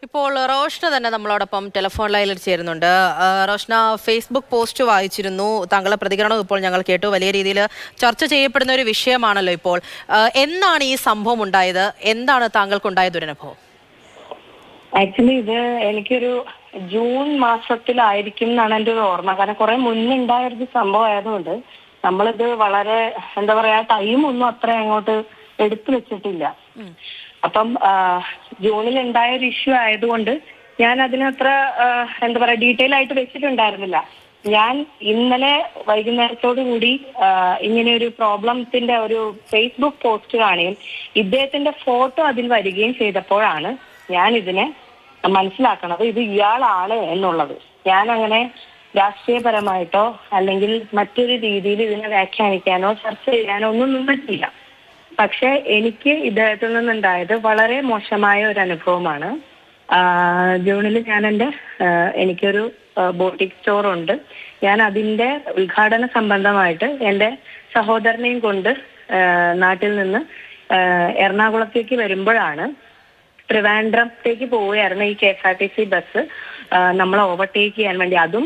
ഇപ്പോൾ റോഷ്ന തന്നെ നമ്മളോടൊപ്പം ടെലിഫോൺ ലൈനിൽ ചേരുന്നുണ്ട്. റോഷ്ന, ഫേസ്ബുക്ക് പോസ്റ്റ് വായിച്ചിരുന്നു. താങ്കളുടെ പ്രതികരണം ഇപ്പോൾ ഞങ്ങൾ കേട്ടു. വലിയ രീതിയിൽ ചർച്ച ചെയ്യപ്പെടുന്ന ഒരു വിഷയമാണല്ലോ ഇപ്പോൾ. എന്നാണ് ഈ സംഭവം ഉണ്ടായത്? എന്താണ് താങ്കൾക്കുണ്ടായ ദുരനുഭവം? ആക്ച്വലി ഇത് എനിക്കൊരു ജൂൺ മാസത്തിലായിരിക്കും എന്നാണ് എൻ്റെ ഒരു ഓർമ്മ. കാരണം കുറെ മുന്നുണ്ടായൊരു സംഭവം ആയതുകൊണ്ട് നമ്മളിത് വളരെ എന്താ പറയാ ടൈമൊന്നും അത്ര അങ്ങോട്ട് എടുത്തു വെച്ചിട്ടില്ല. അപ്പം ജൂണിൽ ഉണ്ടായ ഒരു ഇഷ്യൂ ആയതുകൊണ്ട് ഞാൻ അതിനത്ര എന്താ പറയാ ഡീറ്റെയിൽ ആയിട്ട് വെച്ചിട്ടുണ്ടായിരുന്നില്ല. ഞാൻ ഇന്നലെ വൈകുന്നേരത്തോടു കൂടി ഇങ്ങനെ ഒരു പ്രോബ്ലത്തിന്റെ ഒരു ഫേസ്ബുക്ക് പോസ്റ്റ് കാണുകയും ഇദ്ദേഹത്തിന്റെ ഫോട്ടോ അതിൽ വരികയും ചെയ്തപ്പോഴാണ് ഞാൻ ഇതിനെ മനസ്സിലാക്കണത് ഇത് ഇയാളാണ് എന്നുള്ളത്. ഞാൻ അങ്ങനെ രാഷ്ട്രീയപരമായിട്ടോ അല്ലെങ്കിൽ മറ്റൊരു രീതിയിൽ ഇതിനെ വ്യാഖ്യാനിക്കാനോ ചർച്ച ചെയ്യാനോ ഒന്നും നിന്നിട്ടില്ല. പക്ഷെ എനിക്ക് ഇദ്ദേഹത്തിൽ നിന്നുണ്ടായത് വളരെ മോശമായ ഒരു അനുഭവമാണ്. ജൂണിൽ ഞാൻ എനിക്കൊരു ബോട്ടിക് സ്റ്റോർ ഉണ്ട്. ഞാൻ അതിന്റെ ഉദ്ഘാടന സംബന്ധമായിട്ട് എൻ്റെ സഹോദരനെയും കൊണ്ട് നാട്ടിൽ നിന്ന് എറണാകുളത്തേക്ക് വരുമ്പോഴാണ് ട്രിവാൻഡ്രത്തേക്ക് പോവുകയായിരുന്നു ഈ KSRTC ബസ് നമ്മളെ ഓവർടേക്ക് ചെയ്യാൻ വേണ്ടി. അതും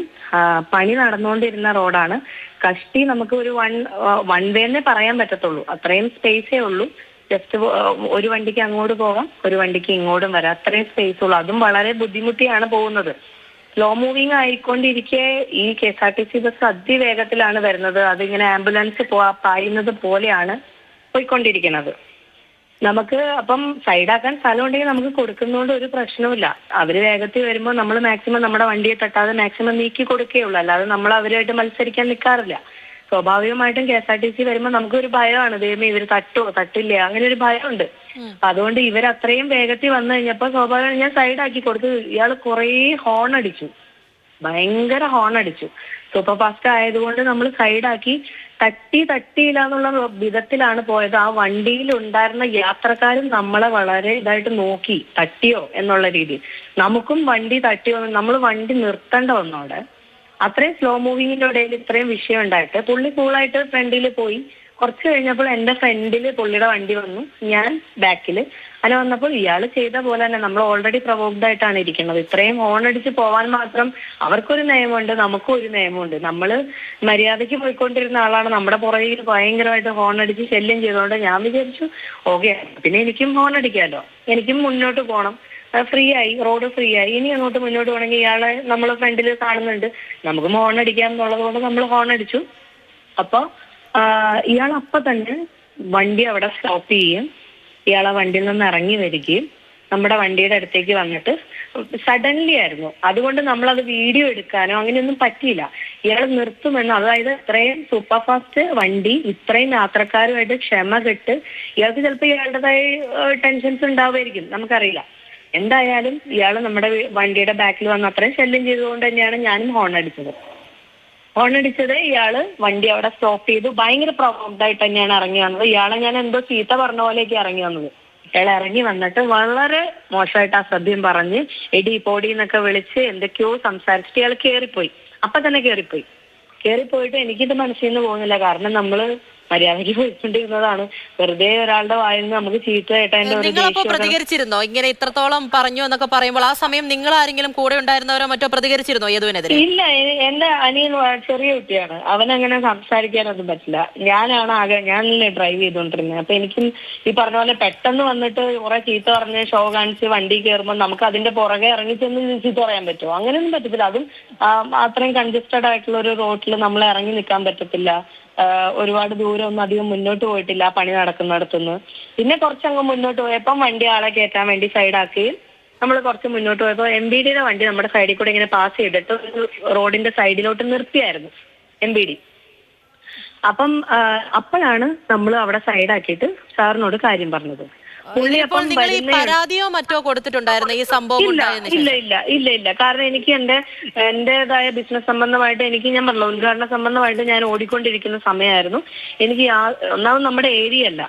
പണി നടന്നുകൊണ്ടിരുന്ന റോഡാണ്. കഷ്ടി നമുക്ക് ഒരു വൺ വേ എന്നേ പറയാൻ പറ്റത്തുള്ളൂ. അത്രയും സ്പേസേ ഉള്ളൂ. ജസ്റ്റ് ഒരു വണ്ടിക്ക് അങ്ങോട്ട് പോകാം, ഒരു വണ്ടിക്ക് ഇങ്ങോട്ടും വരാം, അത്രയും സ്പേസ് ഉള്ളൂ. അതും വളരെ ബുദ്ധിമുട്ടിയാണ് പോകുന്നത്. സ്ലോ മൂവിങ് ആയിക്കൊണ്ടിരിക്കെ ഈ KSRTC ബസ് അതിവേഗത്തിലാണ് വരുന്നത്. അതിങ്ങനെ ആംബുലൻസ് പായുന്നത് പോലെയാണ് പോയിക്കൊണ്ടിരിക്കുന്നത്. നമുക്ക് അപ്പം സൈഡാക്കാൻ സ്ഥലം ഉണ്ടെങ്കിൽ നമുക്ക് കൊടുക്കുന്നതുകൊണ്ട് ഒരു പ്രശ്നവുമില്ല. അവര് വേഗത്തിൽ വരുമ്പോൾ നമ്മൾ മാക്സിമം നമ്മുടെ വണ്ടിയെ തട്ടാതെ മാക്സിമം നീക്കി കൊടുക്കുകയുള്ളൂ. അല്ലാതെ നമ്മൾ അവരുമായിട്ട് മത്സരിക്കാൻ നിൽക്കാറില്ല. സ്വാഭാവികമായിട്ടും KSRTC വരുമ്പോൾ നമുക്കൊരു ഭയമാണ്, ദൈവമേ ഇവര് തട്ടില്ല, അങ്ങനെ ഒരു ഭയമുണ്ട്. അതുകൊണ്ട് ഇവരത്രയും വേഗത്തിൽ വന്നു കഴിഞ്ഞപ്പോൾ സ്വാഭാവികം ഞാൻ സൈഡാക്കി കൊടുത്തു. ഇയാൾ കുറേ ഹോൺ അടിച്ചു, ഭയങ്കര ഹോൺ അടിച്ചു. സൂപ്പർ ഫാസ്റ്റ് ആയതുകൊണ്ട് നമ്മൾ സൈഡാക്കി. തട്ടിയില്ല എന്നുള്ള വിധത്തിലാണ് പോയത്. ആ വണ്ടിയിൽ ഉണ്ടായിരുന്ന യാത്രക്കാരും നമ്മളെ വളരെ ഇതായിട്ട് നോക്കി, തട്ടിയോ എന്നുള്ള രീതിയിൽ. നമുക്കും വണ്ടി തട്ടിയോ, നമ്മൾ വണ്ടി നിർത്തേണ്ട വന്നോടെ. അത്രയും സ്ലോ മൂവിങ്ങിന്റെ ഇടയിൽ ഇത്രയും വിഷയം ഉണ്ടായിട്ട് പുള്ളി കൂളായിട്ട് ഫ്രണ്ടിൽ പോയി. കുറച്ച് കഴിഞ്ഞപ്പോൾ എന്റെ ഫ്രണ്ടിൽ പുള്ളിയുടെ വണ്ടി വന്നു, ഞാൻ ബാക്കിൽ. അങ്ങനെ വന്നപ്പോൾ ഇയാൾ ചെയ്ത പോലെ തന്നെ നമ്മൾ ഓൾറെഡി പ്രൊവോക്ഡ് ആയിട്ടാണ് ഇരിക്കുന്നത്. ഇത്രയും ഹോൺ അടിച്ച് പോവാൻ മാത്രം അവർക്കൊരു നിയമമുണ്ട്, നമുക്കും ഒരു നിയമമുണ്ട്. നമ്മൾ മര്യാദയ്ക്ക് പോയിക്കൊണ്ടിരുന്ന ആളാണ് നമ്മുടെ പുറകിൽ ഭയങ്കരമായിട്ട് ഹോൺ അടിച്ച് ശല്യം ചെയ്തുകൊണ്ട് ഞാൻ വിചാരിച്ചു ഓക്കെ, പിന്നെ എനിക്കും ഹോൺ അടിക്കാമല്ലോ, എനിക്കും മുന്നോട്ട് പോകണം. ഫ്രീ ആയി, റോഡ് ഫ്രീ ആയി. ഇനി അങ്ങോട്ട് മുന്നോട്ട് പോകണമെങ്കിൽ ഇയാളെ നമ്മൾ ഫ്രണ്ടിൽ കാണുന്നുണ്ട്, നമുക്ക് ഹോൺ അടിക്കാം എന്നുള്ളത് കൊണ്ട് നമ്മൾ ഹോൺ അടിച്ചു. അപ്പൊ ഇയാൾ അപ്പൊ തന്നെ വണ്ടി അവിടെ സ്റ്റോപ്പ് ചെയ്യും. ഇയാളെ വണ്ടിയിൽ നിന്ന് ഇറങ്ങി വരികയും നമ്മുടെ വണ്ടിയുടെ അടുത്തേക്ക് വന്നിട്ട് സഡൻലി ആയിരുന്നു. അതുകൊണ്ട് നമ്മളത് വീഡിയോ എടുക്കാനോ അങ്ങനെയൊന്നും പറ്റിയില്ല. ഇയാൾ നിർത്തുമെന്ന്, അതായത് ഇത്രയും സൂപ്പർ ഫാസ്റ്റ് വണ്ടി ഇത്രയും യാത്രക്കാരുമായിട്ട് ക്ഷമ കെട്ട് ഇയാൾക്ക് ചിലപ്പോൾ ഇയാളുടേതായ ടെൻഷൻസ് ഉണ്ടാവുമായിരിക്കും, നമുക്കറിയില്ല. എന്തായാലും ഇയാൾ നമ്മുടെ വണ്ടിയുടെ ബാക്കിൽ വന്ന് അത്രയും ശല്യം ചെയ്തുകൊണ്ട് തന്നെയാണ് ഞാനും ഹോൺ അടിച്ചത്. ഇയാള് വണ്ടി അവിടെ സ്റ്റോപ്പ് ചെയ്തു. ഭയങ്കര പ്രൊവോക്ഡ് ആയിട്ട് തന്നെയാണ് ഇറങ്ങി വന്നത്. ഇയാളെ ഞാൻ എന്തോ ചീത്ത പറഞ്ഞ പോലെയൊക്കെ ഇറങ്ങി വന്നത്. ഇയാൾ ഇറങ്ങി വന്നിട്ട് വളരെ മോശമായിട്ട് അസഭ്യം പറഞ്ഞ് എടി പൊടി എന്നൊക്കെ വിളിച്ച് എന്തൊക്കെയോ സംസാരിച്ചിട്ട് ഇയാൾ കയറിപ്പോയി. അപ്പൊ തന്നെ കയറിപ്പോയിട്ട് എനിക്കിത് മനസ്സിൽ നിന്ന് പോകുന്നില്ല. കാരണം നമ്മള് മര്യാദയ്ക്ക് പോയിക്കൊണ്ടിരുന്നതാണ്. വെറുതെ ഒരാളുടെ വായിൽ നിന്ന് നമുക്ക് ചീത്ത കേട്ടതിന്റെ ഒരു ദേഷ്യം. പ്രതികരിച്ചിരുന്നോ ഇങ്ങനെ ഇത്രത്തോളം പറഞ്ഞു എന്നൊക്കെ പറയുമ്പോൾ? ആ സമയം നിങ്ങൾ ആരെങ്കിലും കൂടെ ഉണ്ടായിരുന്നവരോ മറ്റോ പ്രതികരിച്ചിരുന്നോ യദുവിനെതിരെ? ഇല്ല, എന്റെ അനിയൻ ചെറിയ കുട്ടിയാണ്, അവനങ്ങനെ സംസാരിക്കാനൊന്നും പറ്റില്ല. ഞാനല്ലേ ഡ്രൈവ് ചെയ്തോണ്ടിരുന്നത്. അപ്പൊ എനിക്കും ഈ പറഞ്ഞ പോലെ പെട്ടെന്ന് വന്നിട്ട് കുറെ ചീത്ത പറഞ്ഞ് ഷോ കാണിച്ച് വണ്ടി കയറുമ്പോൾ നമുക്ക് അതിന്റെ പുറകെ ഇറങ്ങി ചെന്ന് ചീത്ത പറയാൻ പറ്റുമോ? അങ്ങനെയൊന്നും പറ്റത്തില്ല. അതും അത്രയും കൺജസ്റ്റഡ് ആയിട്ടുള്ള ഒരു റോഡിൽ നമ്മൾ ഇറങ്ങി നിൽക്കാൻ പറ്റത്തില്ല. ഒരുപാട് ദൂരം ഒന്നും അധികം മുന്നോട്ട് പോയിട്ടില്ല പണി നടക്കുന്നിടത്തുനിന്ന്. പിന്നെ കുറച്ചങ്ങ് മുന്നോട്ട് പോയപ്പം വണ്ടി ആളെ കയറ്റാൻ വേണ്ടി സൈഡാക്കുകയും നമ്മൾ കുറച്ച് മുന്നോട്ട് പോയപ്പോൾ MBDയുടെ വണ്ടി നമ്മുടെ സൈഡിൽ കൂടെ ഇങ്ങനെ പാസ് ചെയ്തിട്ട് ഒരു റോഡിന്റെ സൈഡിലോട്ട് നിർത്തിയായിരുന്നു MBD. അപ്പം അപ്പോഴാണ് നമ്മൾ അവിടെ സൈഡാക്കിയിട്ട് സാറിനോട് കാര്യം പറഞ്ഞത്. പരാതിയോ മറ്റോ കൊടുത്തിട്ടുണ്ടായിരുന്നു ഈ സംഭവം? ഇല്ല. കാരണം എനിക്ക് എന്റേതായ ബിസിനസ് സംബന്ധമായിട്ട് ഞാൻ പറഞ്ഞ ഉദ്ഘാടന സംബന്ധമായിട്ട് ഞാൻ ഓടിക്കൊണ്ടിരിക്കുന്ന സമയമായിരുന്നു. എനിക്ക് ഒന്നാമത് നമ്മുടെ ഏരിയ അല്ല,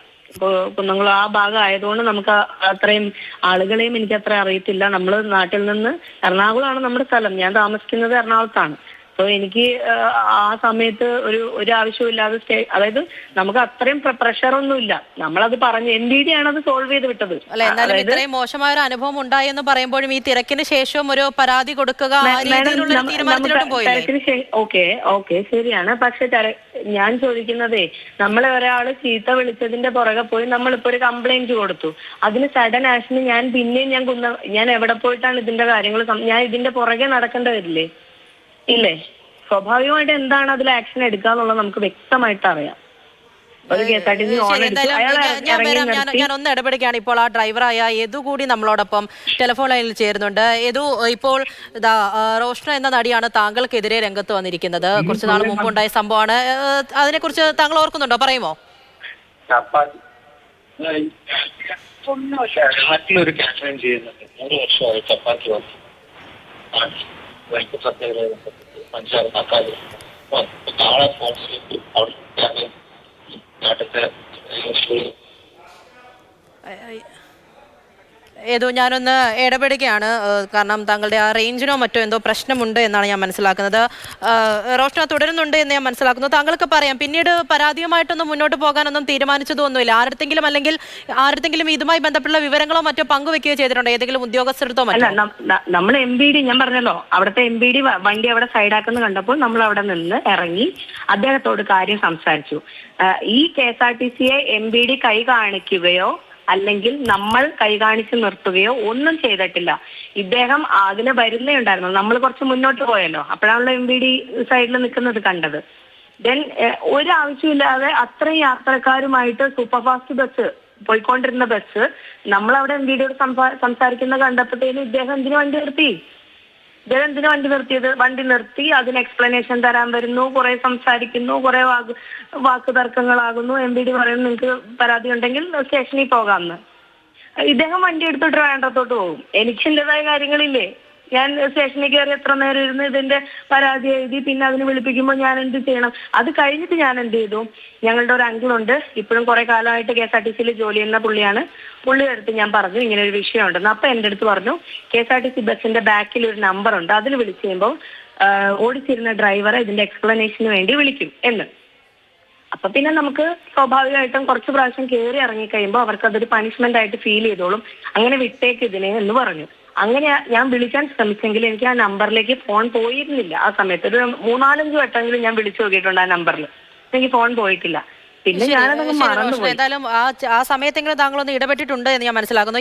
കുന്നംകുളം ആ ഭാഗം ആയതുകൊണ്ട് നമുക്ക് അത്രയും ആളുകളെയും എനിക്ക് അത്ര അറിയത്തില്ല. നമ്മൾ നാട്ടിൽ നിന്ന് എറണാകുളമാണ് നമ്മുടെ സ്ഥലം, ഞാൻ താമസിക്കുന്നത് എറണാകുളത്താണ്. സോ എനിക്ക് ആ സമയത്ത് ഒരു ആവശ്യമില്ലാതെ അതായത് നമുക്ക് അത്രയും പ്രഷറൊന്നുമില്ല. നമ്മളത് പറഞ്ഞു MBD ആണ് അത് സോൾവ് ചെയ്ത് വിട്ടത്. അല്ല, എന്നാലും ഇത്രയും മോശമായ ഒരു അനുഭവം ഉണ്ടായി എന്ന് പറയുമ്പോഴും ഈ തിരക്കിന് ശേഷം ഒരു പരാതി കൊടുക്കുക ആ രീതിയിലുള്ള ഒരു തീരുമാനത്തിലോട്ടും പോയില്ലേ? ഓക്കെ ശരിയാണ്. പക്ഷെ ഞാൻ ചോദിക്കുന്നതേ, നമ്മളെ ഒരാള് ചീത്ത വിളിച്ചതിന്റെ പുറകെ പോയി നമ്മളിപ്പോ ഒരു കംപ്ലൈന്റ് കൊടുത്തു. അതിന് സഡൻ ആക്ഷന് ഞാൻ എവിടെ പോയിട്ടാണ് ഇതിന്റെ കാര്യങ്ങൾ ഞാൻ ഇതിന്റെ പുറകെ നടക്കേണ്ടി വരില്ലേ? ഇല്ലേ? സ്വാഭാവികമായിട്ട് എന്താണ് അതിൽ ആക്ഷൻ എടുക്കാന്നുള്ളത് നമുക്ക് വ്യക്തമായിട്ട് അറിയാം. ഞാൻ ഒന്ന് ഇടപെടുകയാണ്. ഇപ്പോൾ ആ ഡ്രൈവറായ യദു കൂടി നമ്മളോടൊപ്പം ടെലിഫോൺ ലൈനിൽ ചേരുന്നുണ്ട്. യദു, ഇപ്പോൾ റോഷ്ന എന്ന നടിയാണ് താങ്കൾക്കെതിരെ രംഗത്ത് വന്നിരിക്കുന്നത്. കുറച്ചു നാൾ മുമ്പ് ഉണ്ടായ സംഭവമാണ്. അതിനെക്കുറിച്ച് താങ്കൾ ഓർക്കുന്നുണ്ടോ? പറയുമോ? നാട്ടിലൊരു ക്യാമ്പയിൻ ചെയ്യുന്നുണ്ട്. 3 വർഷമായി ചപ്പാത്തി വൈക്ക് സത്യാഗ്രഹം പഞ്ചാബ് നാക്കാതെ നാളെ ഫോൺ ചെയ്ത് അവിടെ നാട്ടിലത്തെ ഏതോ ഞാനൊന്ന് ഇടപെടുകയാണ്. കാരണം താങ്കളുടെ ആ റേഞ്ചിനോ മറ്റോ എന്തോ പ്രശ്നമുണ്ട് എന്നാണ് ഞാൻ മനസ്സിലാക്കുന്നത്. റോഷ്ന തുടരുന്നുണ്ട് എന്ന് ഞാൻ മനസ്സിലാക്കുന്നു. താങ്കൾക്ക് പറയാം, പിന്നീട് പരാതിയുമായിട്ടൊന്നും മുന്നോട്ട് പോകാനൊന്നും തീരുമാനിച്ചതൊന്നുമില്ല. ആരുടെങ്കിലും ഇതുമായി ബന്ധപ്പെട്ട വിവരങ്ങളോ മറ്റോ പങ്കുവെക്കുകയോ ചെയ്തിട്ടുണ്ടോ? ഏതെങ്കിലും ഉദ്യോഗസ്ഥരത്തോ മറ്റോ? നമ്മൾ MBD, ഞാൻ പറഞ്ഞല്ലോ, അവിടുത്തെ MBD വണ്ടി അവിടെ സൈഡാക്കുന്ന കണ്ടപ്പോൾ നമ്മൾ അവിടെ നിന്ന് ഇറങ്ങി അദ്ദേഹത്തോട് കാര്യം സംസാരിച്ചു. ഈ KSRTCയെ MBD കൈ കാണിക്കുകയോ അല്ലെങ്കിൽ നമ്മൾ കൈ കാണിച്ച് നിർത്തുകയോ ഒന്നും ചെയ്തിട്ടില്ല. ഇദ്ദേഹം അതിന് വരുന്നേ ഉണ്ടായിരുന്നു. നമ്മൾ കുറച്ച് മുന്നോട്ട് പോയല്ലോ, അപ്പോഴാണല്ലോ MBD സൈഡിൽ നിൽക്കുന്നത് കണ്ടത്. ദെൻ ഒരാവശ്യമില്ലാതെ അത്രയും യാത്രക്കാരുമായിട്ട് സൂപ്പർ ഫാസ്റ്റ് ബസ് പോയിക്കൊണ്ടിരുന്ന ബസ് നമ്മളവിടെ MBDയോട് സംസാരിക്കുന്ന കണ്ടപ്പോഴത്തേനും ഇദ്ദേഹം എന്തിനു വണ്ടി നിർത്തിയത്? വണ്ടി നിർത്തി അതിന് എക്സ്പ്ലനേഷൻ തരാൻ വരുന്നു, കുറെ സംസാരിക്കുന്നു, കുറെ വാക്ക് തർക്കങ്ങളാകുന്നു. MBD പറയുന്നു നിങ്ങൾക്ക് പരാതി ഉണ്ടെങ്കിൽ സ്റ്റേഷനിൽ പോകാമെന്ന്. ഇദ്ദേഹം വണ്ടി എടുത്തിട്ട് ട്രിവാൻഡ്രത്തോട്ട് പോകും. എനിക്ക് എന്റേതായ കാര്യങ്ങളില്ലേ? ഞാൻ സ്റ്റേഷനിൽ കയറി എത്ര നേരം ഇരുന്ന് ഇതിന്റെ പരാതി എഴുതി, പിന്നെ അതിന് വിളിപ്പിക്കുമ്പോൾ ഞാൻ എന്ത് ചെയ്യണം? അത് കഴിഞ്ഞിട്ട് ഞാൻ എന്ത് ചെയ്തു, ഞങ്ങളുടെ ഒരു അങ്കിളുണ്ട്, ഇപ്പോഴും കുറെ കാലമായിട്ട് KSRTCയിൽ ജോലി ചെയ്യുന്ന പുള്ളിയാണ്. പുള്ളിയുടെ അടുത്ത് ഞാൻ പറഞ്ഞു ഇങ്ങനെ ഒരു വിഷയം ഉണ്ടെന്ന്. അപ്പൊ എന്റെ അടുത്ത് പറഞ്ഞു KSRTC ബസിന്റെ ബാക്കിൽ ഒരു നമ്പർ ഉണ്ട്, അതിൽ വിളിച്ചു കഴിയുമ്പോൾ ഓടിച്ചിരുന്ന ഡ്രൈവറെ ഇതിന്റെ എക്സ്പ്ലനേഷന് വേണ്ടി വിളിക്കും എന്ന്. അപ്പൊ പിന്നെ നമുക്ക് സ്വാഭാവികമായിട്ടും കുറച്ച് പ്രാവശ്യം കയറി ഇറങ്ങി കഴിയുമ്പോൾ അവർക്ക് അതൊരു പണിഷ്മെന്റ് ആയിട്ട് ഫീൽ ചെയ്തോളും. അങ്ങനെ വിട്ടേക്ക് ഇതിനെ എന്ന് പറഞ്ഞു. അങ്ങനെ ഞാൻ വിളിക്കാൻ ശ്രമിച്ചെങ്കിൽ എനിക്ക് ആ നമ്പറിലേക്ക് ഫോൺ പോയിരുന്നില്ല. ആ സമയത്ത് ഒരു 3-4 വട്ടമെങ്കിലും ഞാൻ വിളിച്ചു നോക്കിയിട്ടുണ്ട് ആ നമ്പറിൽ. എനിക്ക് ഫോൺ പോയിട്ടില്ല. പിന്നെ ഞാനതൊന്ന് മറന്നുപോയി. ഏതായാലും ആ സമയത്തെങ്കിലും താങ്കളൊന്ന് ഇടപെട്ടിട്ടുണ്ട് എന്ന് ഞാൻ മനസ്സിലാക്കുന്നു.